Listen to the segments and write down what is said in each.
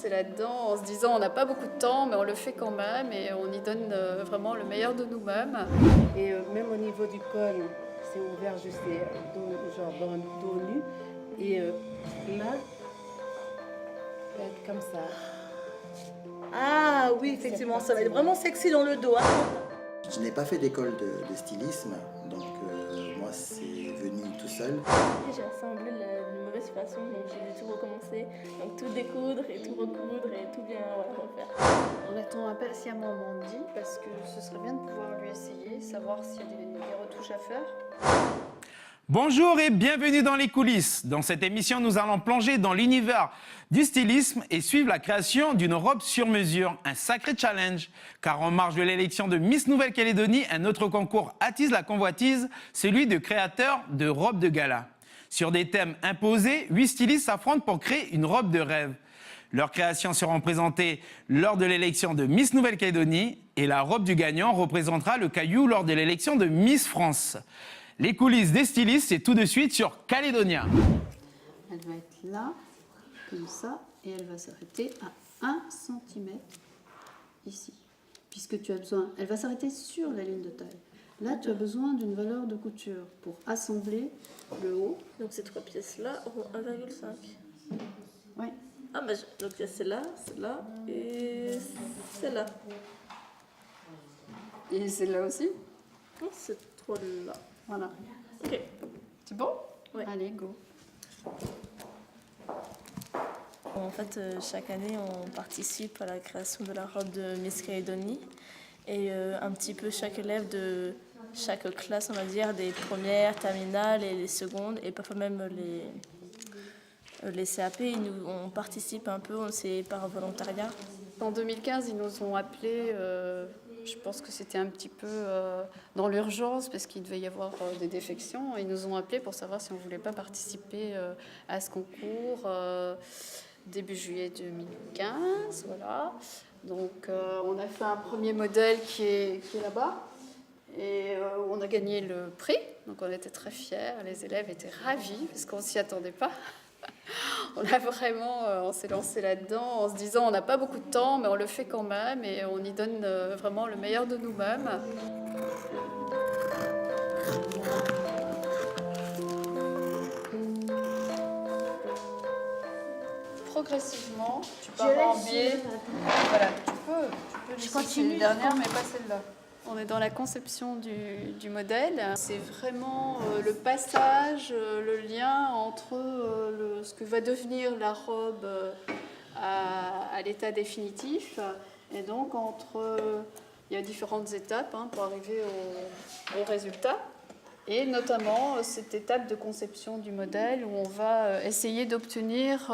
lancé là-dedans en se disant on n'a pas beaucoup de temps, mais on le fait quand même et on y donne vraiment le meilleur de nous-mêmes. Et même au niveau du col, c'est ouvert juste genre dans le dos nu. Et là, ça va être comme ça. Ah oui, effectivement, ça va être vraiment sexy dans le dos. Hein. Je n'ai pas fait d'école de stylisme, donc moi c'est venu tout seul. J'ai assemblé la mauvaise façon, donc j'ai dû tout recommencer. Donc tout découdre et tout recoudre et tout bien refaire. On attend impatiemment Mandy parce que ce serait bien de pouvoir lui essayer, savoir s'il y a des retouches à faire. Bonjour et bienvenue dans les coulisses. Dans cette émission, nous allons plonger dans l'univers du stylisme et suivre la création d'une robe sur mesure. Un sacré challenge, car en marge de l'élection de Miss Nouvelle-Calédonie, un autre concours attise la convoitise, celui de créateurs de robes de gala. Sur des thèmes imposés, 8 stylistes s'affrontent pour créer une robe de rêve. Leurs créations seront présentées lors de l'élection de Miss Nouvelle-Calédonie et la robe du gagnant représentera le caillou lors de l'élection de Miss France. Les coulisses des stylistes, c'est tout de suite sur Calédonia. Elle va être là, comme ça, et elle va s'arrêter à 1 cm ici. Puisque tu as besoin, elle va s'arrêter sur la ligne de taille. Là, tu as besoin d'une valeur de couture pour assembler le haut. Donc ces 3 pièces-là auront 1,5. Oui. Ah, bah, donc il y a celle-là et celle-là. Et celle-là aussi. Oh, ces 3-là. Voilà. Ok. C'est bon? Oui. Allez, go. En fait, chaque année, on participe à la création de la robe de Miss Calédonie. Et un petit peu chaque élève de chaque classe, on va dire, des premières, terminales et les secondes, et parfois même les CAP, on participe un peu, c'est par volontariat. En 2015, ils nous ont appelés, je pense que c'était un petit peu dans l'urgence parce qu'il devait y avoir des défections. Ils nous ont appelés pour savoir si on ne voulait pas participer à ce concours début juillet 2015. Voilà. Donc on a fait un premier modèle qui est là-bas et on a gagné le prix. Donc on était très fiers, les élèves étaient ravis parce qu'on ne s'y attendait pas. On s'est lancé là-dedans en se disant on n'a pas beaucoup de temps, mais on le fait quand même et on y donne vraiment le meilleur de nous-mêmes. Progressivement, tu pars en biais. Voilà, tu peux laisser les dernières, mais pas celle-là. On est dans la conception du modèle. C'est vraiment le passage, le lien entre ce que va devenir la robe à l'état définitif. Et donc, il y a différentes étapes pour arriver au résultat. Et notamment cette étape de conception du modèle où on va essayer d'obtenir,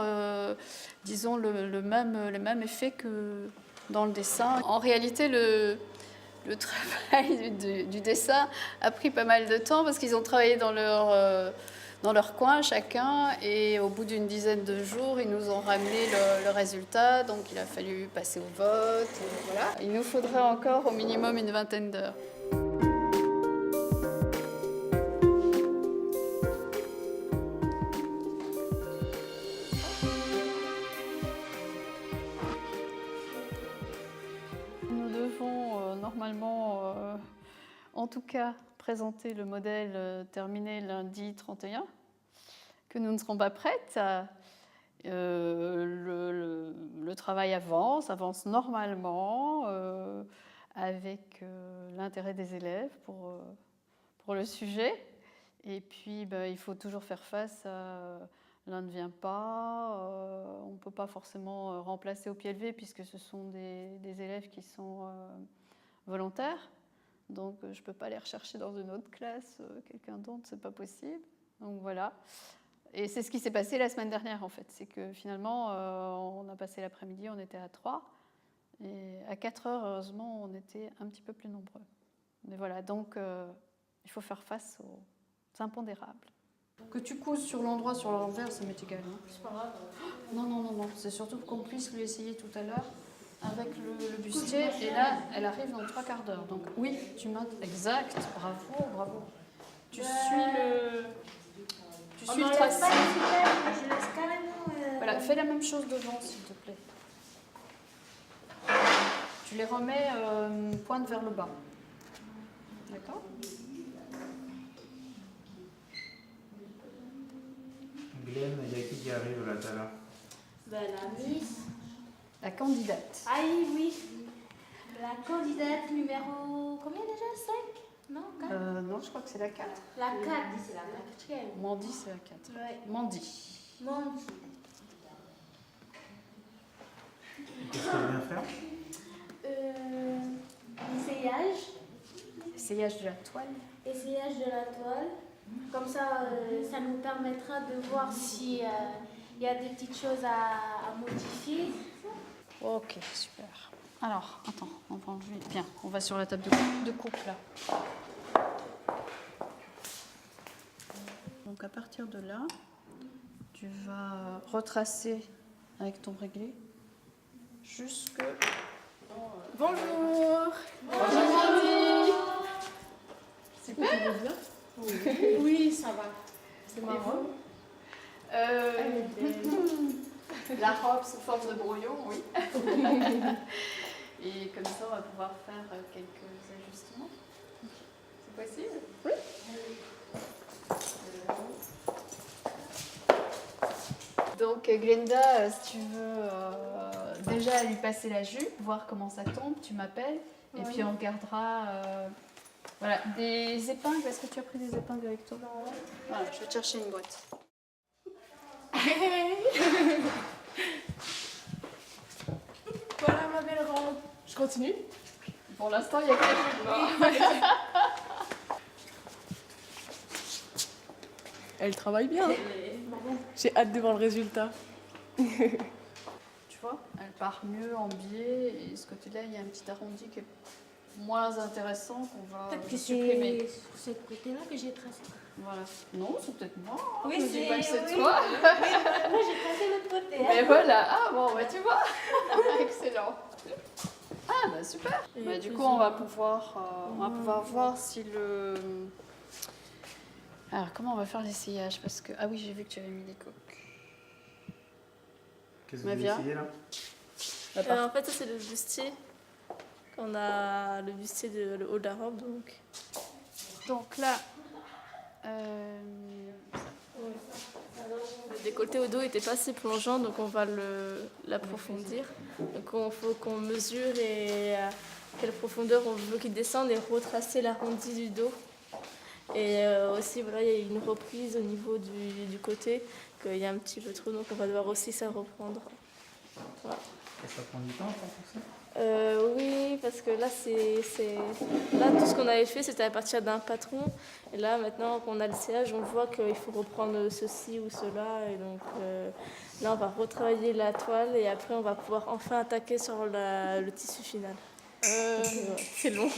disons, le même effet que dans le dessin. En réalité, le travail du dessin a pris pas mal de temps parce qu'ils ont travaillé dans leur coin chacun et au bout d'une dizaine de jours, ils nous ont ramené le résultat. Donc il a fallu passer au vote. Et voilà. Il nous faudrait encore au minimum une 20aine d'heures. Normalement, en tout cas, présenter le modèle terminé lundi 31, que nous ne serons pas prêtes. Le travail avance normalement, avec l'intérêt des élèves pour le sujet. Et puis, il faut toujours faire face à... L'un ne vient pas, on ne peut pas forcément remplacer au pied levé puisque ce sont des élèves qui sont volontaires. Donc je ne peux pas les rechercher dans une autre classe, quelqu'un d'autre, ce n'est pas possible. Donc voilà. Et c'est ce qui s'est passé la semaine dernière en fait. C'est que finalement, on a passé l'après-midi, on était à 3. Et à 4 heures, heureusement, on était un petit peu plus nombreux. Mais voilà, donc il faut faire face aux impondérables. Que tu couses sur l'endroit, sur l'envers, ça m'est égal. Hein. C'est pas grave. Non. C'est surtout qu'on puisse l'essayer tout à l'heure avec le bustier. Et là, elle arrive dans 3/4 d'heure. Donc oui, tu notes exact. Bravo. Tu suis le tracé. Je laisse carrément... Voilà, fais la même chose devant, s'il te plaît. Tu les remets pointe vers le bas. D'accord? Glenn, il y a qui arrive là tout à l'heure? Ben, la Miss. La candidate. Ah oui, oui. La candidate numéro. Combien déjà? 5? Non, 4? Non, je crois que c'est la 4. La 4, c'est la 4e. Mandy, c'est la 4. Ouais. Mandy. Mandy. Qu'est-ce qu'elle vient faire? Essayage. Essayage de la toile. Essayage de la toile. Comme ça, ça nous permettra de voir s'il y a des petites choses à modifier. Ok, super. Alors, attends, on va enlever. Bien, on va sur la table de coupe là. Donc à partir de là, tu vas retracer avec ton réglé jusque. Bonjour. Super. Oui, ça va. C'est marrant. La robe sous forme de brouillon, oui. Et comme ça, on va pouvoir faire quelques ajustements. C'est possible? Oui. Donc Glenda, si tu veux déjà lui passer la jupe, voir comment ça tombe, tu m'appelles. Et puis on regardera voilà, des épingles. Est-ce que tu as pris des épingles avec toi? Voilà, je vais te chercher une boîte. Voilà ma belle robe. Je continue? Pour l'instant, il y a que la jupe. Elle travaille bien. J'ai hâte de voir le résultat. Tu vois, elle part mieux en biais et ce côté-là, il y a un petit arrondi qui est moins intéressant qu'on va Peut-être que supprimer. c'est ce côté-là que j'ai tracé. Voilà. Non, c'est peut-être moi. hein. Oui, Je dis c'est- pas que c'est oui. toi. Moi, j'ai tracé l'autre côté. hein. Mais voilà. Ah bon, bah tu vois. Excellent. Ah bah super. Et Bah, du plus coup, on va pouvoir voir si le. Alors, comment on va faire l'essayage? Parce que ah oui, j'ai vu que tu avais mis des coques. Qu'est-ce que Mais vous viens. essayez là? En fait, ça c'est le bustier. On a le bustier de le haut de la robe, donc. Donc là. Le décolleté au dos n'était pas assez plongeant, donc on va l'approfondir. Donc il faut qu'on mesure et à quelle profondeur on veut qu'il descende et retracer l'arrondi du dos. Et aussi, voilà, il y a une reprise au niveau du côté, qu'il y a un petit peu trop, donc on va devoir aussi ça reprendre. Voilà. Et ça prend du temps pour tout ça? Oui, parce que là, là tout ce qu'on avait fait, c'était à partir d'un patron. Et là, maintenant qu'on a le CH, on voit qu'il faut reprendre ceci ou cela. Et donc là, on va retravailler la toile et après, on va pouvoir enfin attaquer sur le tissu final. C'est long.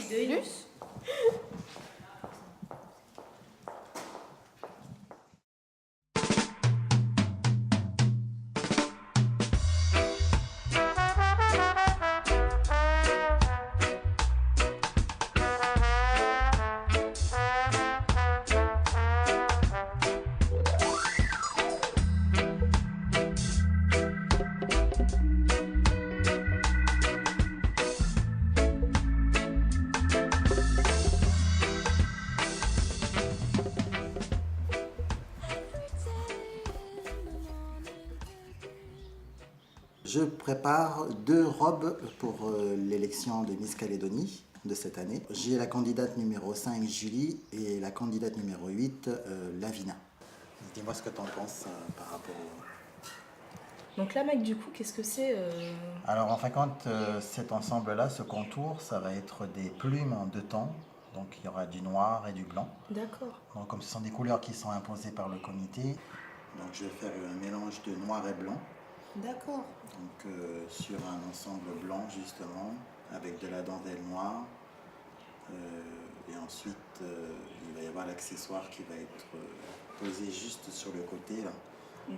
Je prépare 2 robes pour l'élection de Miss Calédonie de cette année. J'ai la candidate numéro 5, Julie, et la candidate numéro 8, Lavina. Dis-moi ce que tu en penses par rapport au... Donc là, mec, du coup, qu'est-ce que c'est Alors en fin de compte, cet ensemble-là, ce contour, ça va être des plumes en 2 tons. Donc il y aura du noir et du blanc. D'accord. Donc comme ce sont des couleurs qui sont imposées par le comité, donc je vais faire un mélange de noir et blanc. D'accord. Donc sur un ensemble blanc justement, avec de la dentelle noire. Et ensuite, il va y avoir l'accessoire qui va être posé juste sur le côté là.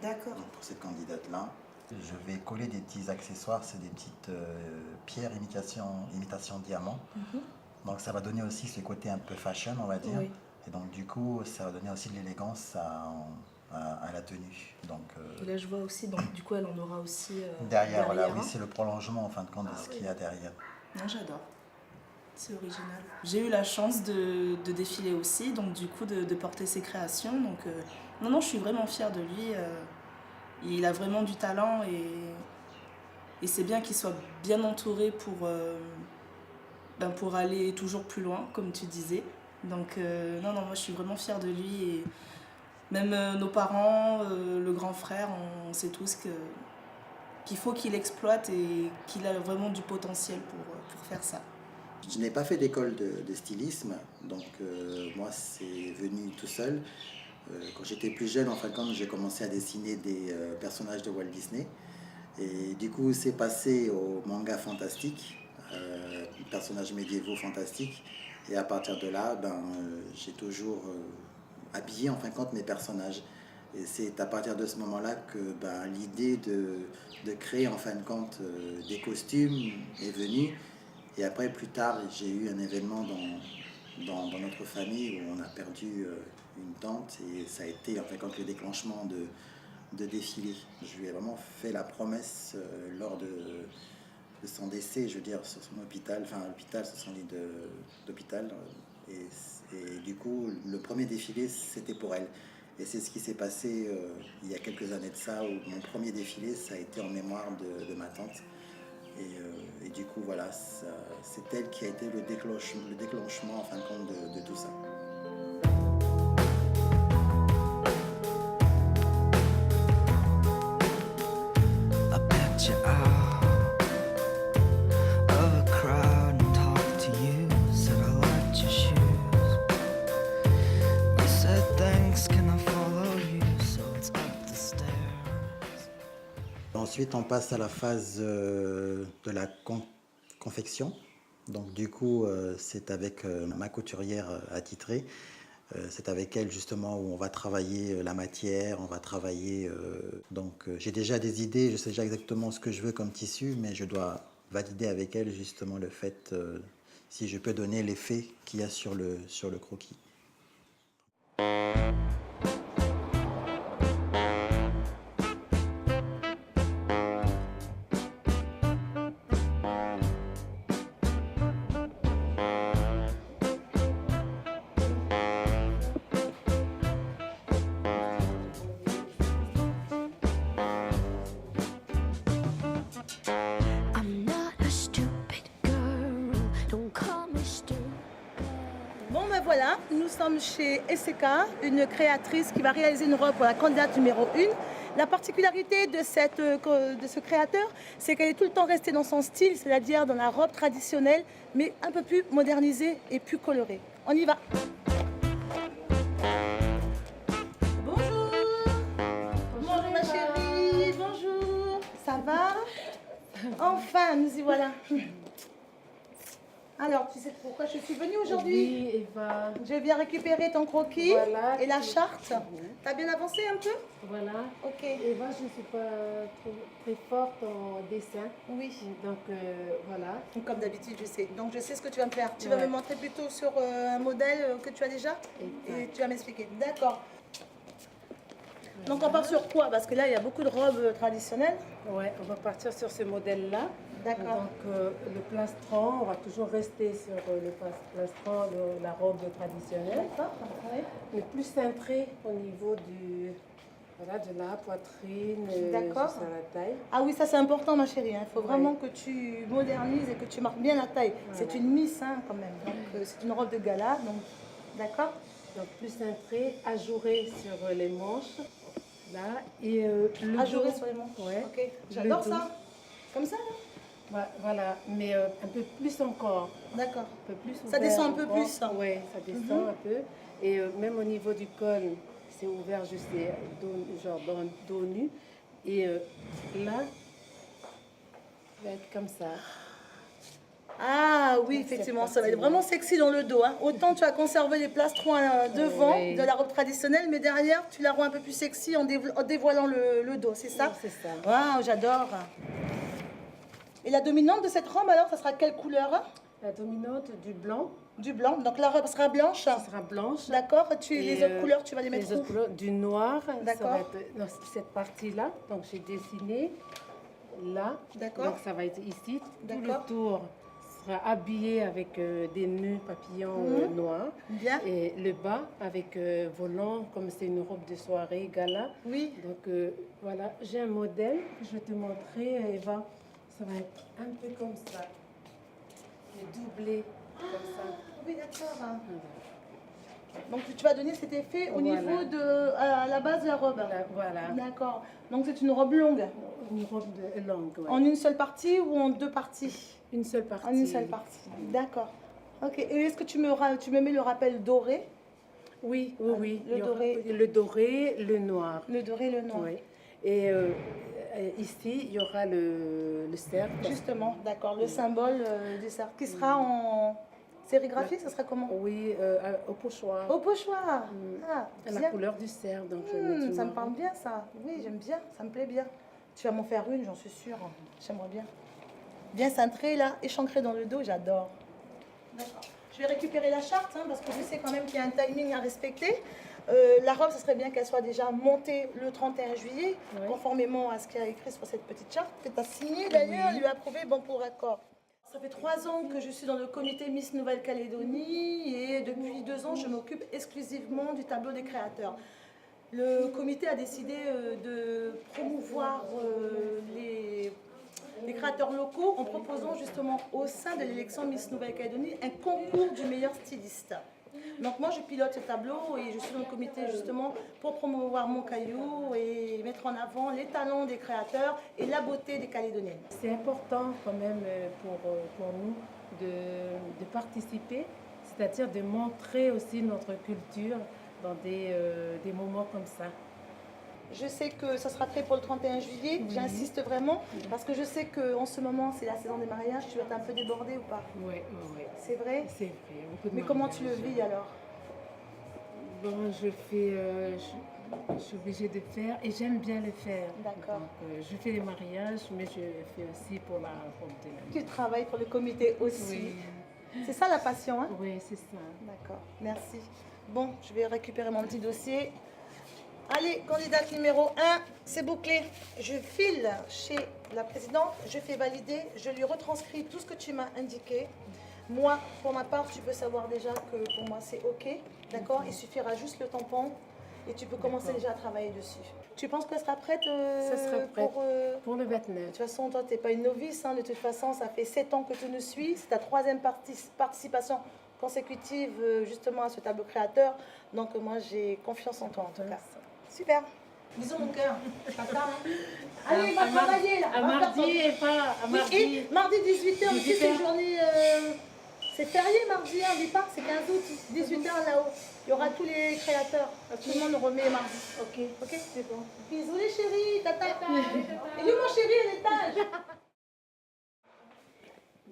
D'accord. Donc pour cette candidate-là, je vais coller des petits accessoires, c'est des petites pierres imitation diamant. Donc ça va donner aussi ce côté un peu fashion, on va dire. Oui. Et donc du coup, ça va donner aussi de l'élégance à la tenue. Donc, Et là, je vois aussi, donc du coup, elle en aura aussi derrière, voilà, oui, c'est le prolongement en fin de compte de ce qu'il y a derrière. Non, j'adore. C'est original. J'ai eu la chance de défiler aussi, donc du coup de porter ses créations. Donc non, je suis vraiment fière de lui. Il a vraiment du talent et c'est bien qu'il soit bien entouré pour aller toujours plus loin, comme tu disais. Donc non, moi je suis vraiment fière de lui. Et même nos parents, le grand frère, on sait tous qu'il faut qu'il exploite et qu'il a vraiment du potentiel pour faire ça. Je n'ai pas fait d'école de stylisme, donc moi c'est venu tout seul. Quand j'étais plus jeune, en fin de compte, j'ai commencé à dessiner des personnages de Walt Disney. Et du coup, c'est passé au manga fantastique, personnages médiévaux fantastiques. Et à partir de là, j'ai toujours habillé en fin de compte mes personnages. Et c'est à partir de ce moment-là que l'idée de créer en fin de compte des costumes est venue. Et après, plus tard, j'ai eu un événement dans notre famille où on a perdu une tante et ça a été en fin de compte le déclenchement de défilé. Je lui ai vraiment fait la promesse lors de son décès, je veux dire, sur son hôpital, sur son lit d'hôpital. Et du coup, le premier défilé, c'était pour elle. Et c'est ce qui s'est passé il y a quelques années de ça, où mon premier défilé, ça a été en mémoire de ma tante. Et du coup, voilà, c'est elle qui a été le déclenchement en fin de compte de tout ça. Ensuite, on passe à la phase de la confection. Donc, du coup, c'est avec ma couturière attitrée. C'est avec elle, justement, où on va travailler la matière, on va travailler... j'ai déjà des idées, je sais déjà exactement ce que je veux comme tissu, mais je dois valider avec elle, justement, le fait si je peux donner l'effet qu'il y a sur le croquis. Voilà, nous sommes chez SK, une créatrice qui va réaliser une robe pour la candidate numéro 1. La particularité de ce créateur, c'est qu'elle est tout le temps restée dans son style, c'est-à-dire dans la robe traditionnelle, mais un peu plus modernisée et plus colorée. On y va. Bonjour. Bonjour ma chérie, bonjour. Ça va? Enfin, nous y voilà. Alors, tu sais pourquoi je suis venue aujourd'hui? Oui, Eva. Je viens récupérer ton croquis Voilà, et la charte. T'as bien avancé un peu? Voilà. Ok. Eva, je ne suis pas très forte en dessin. Oui. Donc, voilà. Comme d'habitude, je sais. Donc, je sais ce que tu vas me faire. Tu vas me montrer plutôt sur un modèle que tu as déjà et tu vas m'expliquer. D'accord. Donc, on part sur quoi? Parce que là, il y a beaucoup de robes traditionnelles. Ouais, on va partir sur ce modèle-là. D'accord. Donc, le plastron, on va toujours rester sur le plastron, la robe traditionnelle. D'accord. Oui. Mais plus cintré au niveau de la poitrine, D'accord. jusqu'à la taille. Ah oui, ça c'est important ma chérie. Il faut vraiment que tu modernises et que tu marques bien la taille. Voilà. C'est une miss quand même. Donc c'est une robe de gala. Donc, d'accord. Donc plus cintré, ajouré sur les manches. Là, et ajouré sur les manches. Ouais. Ok. J'adore ça. Comme ça là. Voilà, mais un peu plus encore. D'accord. Un peu plus. Ça descend un peu plus. Oui, ça descend un peu. Et même au niveau du col, c'est ouvert juste genre dos nu. Et là, ça va être comme ça. Ah oui, effectivement, ça va être vraiment sexy dans le dos. Hein. Autant tu as conservé les plastrons devant de la robe traditionnelle, mais derrière, tu la rends un peu plus sexy en dévoilant le dos, c'est ça? Oui, c'est ça. Waouh, j'adore. Et la dominante de cette robe, alors, ça sera quelle couleur? La dominante, du blanc. Du blanc, donc la robe sera blanche? Ça sera blanche. D'accord, les autres couleurs, tu vas les mettre où? Les autres couleurs, du noir. D'accord. Cette partie-là, donc j'ai dessiné là. D'accord. Donc ça va être ici. Tout le tour sera habillée avec des nœuds papillons noirs. Bien. Et le bas avec volant, comme c'est une robe de soirée, gala. Oui. Donc voilà, j'ai un modèle que je vais te montrer, Eva. Ça va être un peu comme ça. Et doublé, comme ça. Oui, d'accord. Donc tu vas donner cet effet au Voilà. niveau de à la base de la robe. Voilà. D'accord. Donc c'est une robe longue. Une robe longue, ouais. En une seule partie ou en deux parties? Une seule partie. En une seule partie. D'accord. Ok. Et est-ce que tu me mets le rappel doré? Oui, oui, oui. Le Il y aura doré. le doré, le noir. Le doré, le noir. Oui. Et ici, il y aura le cercle. Justement, d'accord. Le symbole du cercle qui sera en sérigraphie, ça sera comment? Oui, au pochoir. Au pochoir. Ah, La bien. couleur du cercle. Donc je vais mettre du Ça me marron. parle bien ça. Oui, j'aime bien. Ça me plaît bien. Tu vas m'en faire une, j'en suis sûre. J'aimerais bien. Bien cintré là, échancré dans le dos, j'adore. D'accord. Je vais récupérer la charte hein, parce que je sais quand même qu'il y a un timing à respecter. La robe, ce serait bien qu'elle soit déjà montée le 31 juillet, Oui. conformément à ce qu'il y a écrit sur cette petite charte, que tu as signé d'ailleurs, lui approuvé, bon pour accord. Ça fait 3 ans que je suis dans le comité Miss Nouvelle-Calédonie et depuis 2 ans, je m'occupe exclusivement du tableau des créateurs. Le comité a décidé de promouvoir les créateurs locaux en proposant justement au sein de l'élection Miss Nouvelle-Calédonie un concours du meilleur styliste. Donc moi je pilote ce tableau et je suis dans le comité justement pour promouvoir mon caillou et mettre en avant les talents des créateurs et la beauté des Calédoniennes. C'est important quand même pour nous de participer, c'est-à-dire de montrer aussi notre culture dans des moments comme ça. Je sais que ça sera prêt pour le 31 juillet, j'insiste vraiment, parce que je sais qu'en ce moment c'est la saison des mariages, tu vas être un peu débordée ou pas? Oui, oui, oui. C'est vrai? C'est vrai. Beaucoup de Mais comment tu le mariages. vis alors? Bon, je suis obligée de faire et j'aime bien le faire. D'accord. Donc, je fais des mariages, mais je fais aussi pour la robe de la Tu travailles pour le comité aussi. Oui, C'est ça la passion, hein? oui, c'est ça. D'accord, merci. Bon, je vais récupérer mon petit dossier. Allez, candidate numéro 1, c'est bouclé. Je file chez la présidente, je fais valider, je lui retranscris tout ce que tu m'as indiqué. Moi, pour ma part, tu peux savoir déjà que pour moi c'est OK, d'accord? Il suffira juste le tampon et tu peux commencer déjà à travailler dessus. Tu penses qu'elle sera prête Ça sera prête pour le De 29. toute façon, toi, tu n'es pas une novice. Hein. De toute façon, ça fait 7 ans que tu nous suis. C'est ta 3e participation consécutive justement à ce tableau créateur. Donc, moi, j'ai confiance en toi en tout cas. Super. Bisous, mon cœur. Allez, va travailler là. À Va mardi faire et pas à ton- mardi. Et mardi 18h, mais 18 c'est une heures. journée. C'est férié mardi, hein, au départ, c'est 15 août. 18h là-haut. Il y aura tous les créateurs. Tout le monde remet mardi. Ok. Ok, c'est bon. Bisous les chéris, tata. Et lui, mon chéri, à l'étage.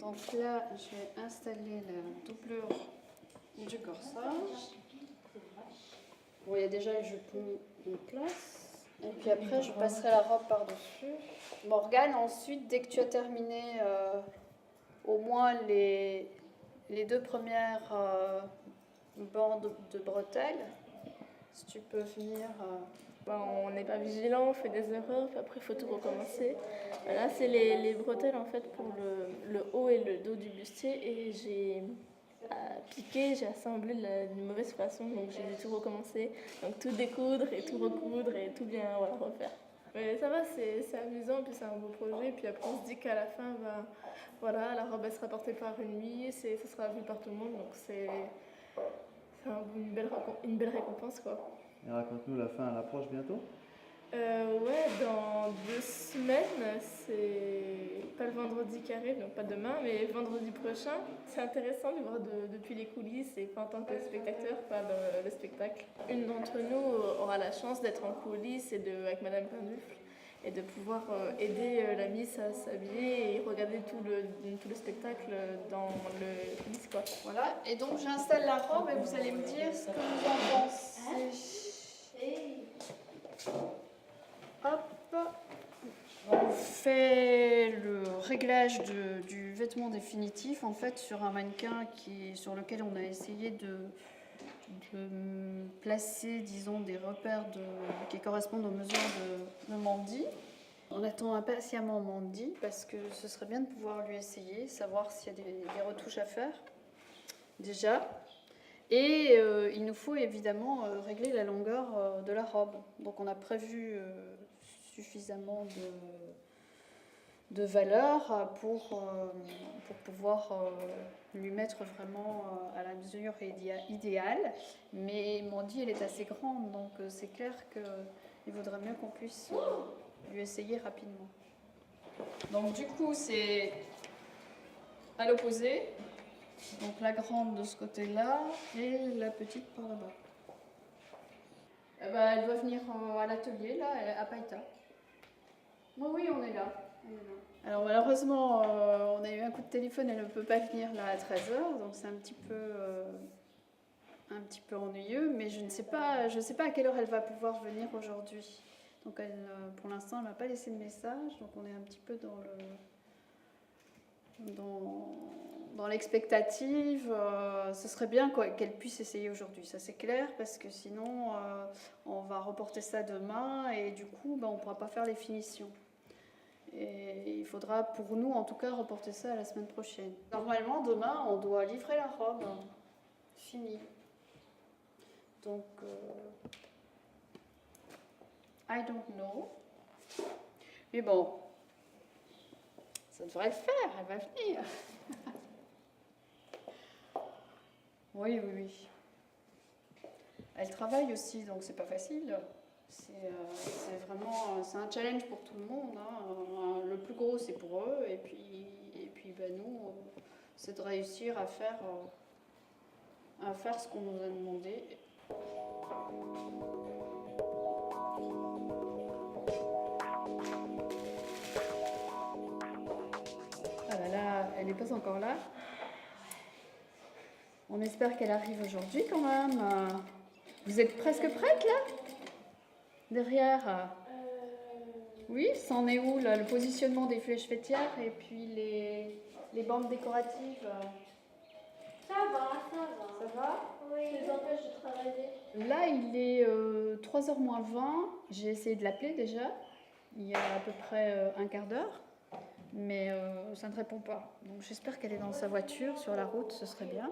Donc là, je vais installer la doublure du corsage. Bon, il y a déjà le jupon en place. Et puis après, je passerai la robe par-dessus. Morgane, ensuite, dès que tu as terminé au moins les 2 premières bandes de bretelles, si tu peux venir... On n'est pas vigilant, on fait des erreurs, puis après il faut tout recommencer. Là, c'est les bretelles en fait pour le haut et le dos du bustier et j'ai piqué, j'ai assemblé d'une mauvaise façon, donc j'ai dû tout recommencer. Donc tout découdre et tout recoudre et tout bien refaire. Mais ça va, c'est amusant, puis c'est un beau projet. Puis après on se dit qu'à la fin, voilà, la robe elle sera portée par une nuit, ça sera vu par tout le monde, donc c'est une belle récompense quoi. Et raconte-nous, la fin, elle approche bientôt? Ouais, dans 2 semaines, c'est pas le vendredi qui arrive, donc pas demain, mais vendredi prochain. C'est intéressant de voir depuis les coulisses et pas en tant que spectateur, pas le spectacle. Une d'entre nous aura la chance d'être en coulisses et avec Madame Pindufle et de pouvoir aider la Miss à s'habiller et regarder tout le spectacle dans le coulisses, quoi. Voilà, et donc j'installe la robe et vous allez me dire ce que vous en pensez. Hop, on fait le réglage du vêtement définitif en fait sur un mannequin sur lequel on a essayé de placer, disons, des repères qui correspondent aux mesures de Mandy. On attend impatiemment Mandy parce que ce serait bien de pouvoir lui essayer, savoir s'il y a des retouches à faire déjà. Et il nous faut évidemment régler la longueur de la robe. Donc on a prévu suffisamment de valeur pour pouvoir lui mettre vraiment à la mesure idéale. Mais Mandy, elle est assez grande, donc c'est clair qu'il vaudrait mieux qu'on puisse lui essayer rapidement. Donc du coup, c'est à l'opposé. Donc la grande de ce côté-là et la petite par là-bas. Elle doit venir à l'atelier, là, à Païta. Oui, on est là. Alors malheureusement, on a eu un coup de téléphone, elle ne peut pas venir là à 13h, donc c'est un petit peu ennuyeux, mais je ne sais pas à quelle heure elle va pouvoir venir aujourd'hui. Donc pour l'instant, elle ne m'a pas laissé de message, donc on est un petit peu dans l'expectative. Ce serait bien qu'elle puisse essayer aujourd'hui, ça c'est clair, parce que sinon on va reporter ça demain et du coup on ne pourra pas faire les finitions. Et il faudra pour nous en tout cas reporter ça à la semaine prochaine. Normalement demain on doit livrer la robe finie. Donc I don't know. Mais bon, ça devrait le faire, elle va venir. Oui. Elle travaille aussi, donc c'est pas facile. C'est un challenge pour tout le monde. Hein. Le plus gros, c'est pour eux, et puis nous, c'est de réussir à faire ce qu'on nous a demandé. Ah là là, elle n'est pas encore là. On espère qu'elle arrive aujourd'hui quand même. Vous êtes presque prête là? Derrière? Oui, c'en est où là, le positionnement des flèches fêtières et puis les bandes décoratives? Ça va. Ça va? Oui. Les empêche de travailler. Là, il est 3h moins 20. J'ai essayé de l'appeler déjà. Il y a à peu près un quart d'heure. Mais ça ne répond pas. Donc j'espère qu'elle est dans sa voiture, sur la route, ce serait bien.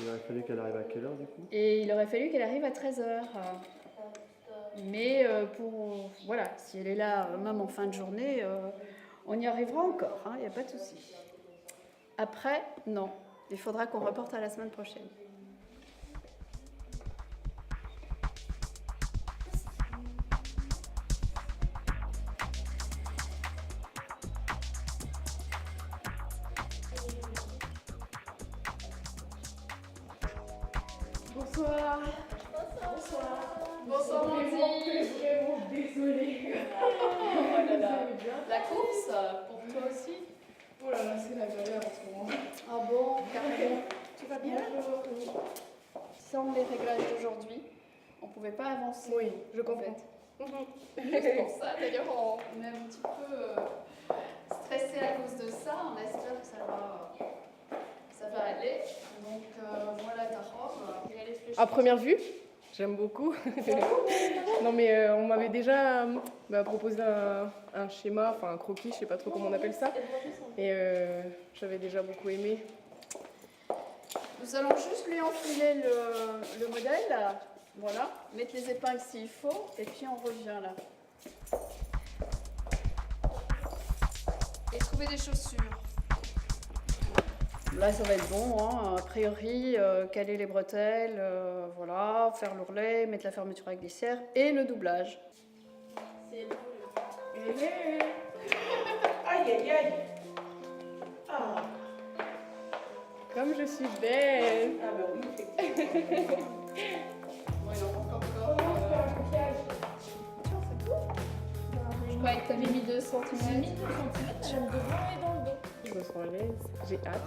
Il aurait fallu qu'elle arrive à quelle heure du coup? Et il aurait fallu qu'elle arrive à 13h. Mais voilà, si elle est là, même en fin de journée, on y arrivera encore, il n'y a pas de souci. Après, non, il faudra qu'on reporte à la semaine prochaine. Bonsoir. Bonsoir Mandy. Vraiment désolée. Oh là là. La course, pour toi aussi? Oh là là, c'est la galère en ce moment. Ah bon, carrément. Tu vas bien? Sans les réglages d'aujourd'hui, on ne pouvait pas avancer. Oui, je comprends. C'est pour ça, d'ailleurs, on est un petit peu stressé à cause de ça. On espère que ça va aller. Donc voilà ta robe. À première vue, j'aime beaucoup. Non mais on m'avait déjà proposé un schéma, enfin un croquis, je sais pas trop comment on appelle ça. Et j'avais déjà beaucoup aimé. Nous allons juste lui enfiler le modèle. Voilà, mettre les épingles s'il faut, et puis on revient là. Et trouver des chaussures. Là, ça va être bon, hein. A priori, caler les bretelles, voilà, faire l'ourlet, mettre la fermeture avec des serres et le doublage. C'est Aïe aïe aïe. Ah. Comme je suis belle. Ah bah oui, Je croyais que tu avais mis 2 cm. j'aime devant et dans le dos. je me sens à l'aise. J'ai hâte.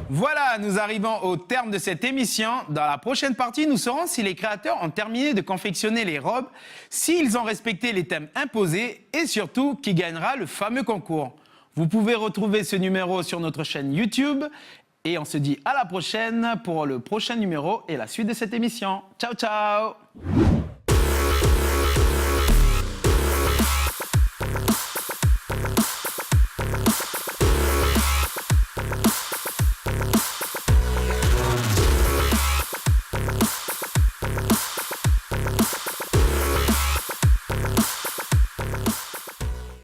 Voilà, nous arrivons au terme de cette émission. Dans la prochaine partie, nous saurons si les créateurs ont terminé de confectionner les robes, s'ils ont respecté les thèmes imposés et surtout qui gagnera le fameux concours. Vous pouvez retrouver ce numéro sur notre chaîne YouTube. Et on se dit à la prochaine pour le prochain numéro et la suite de cette émission. Ciao, ciao!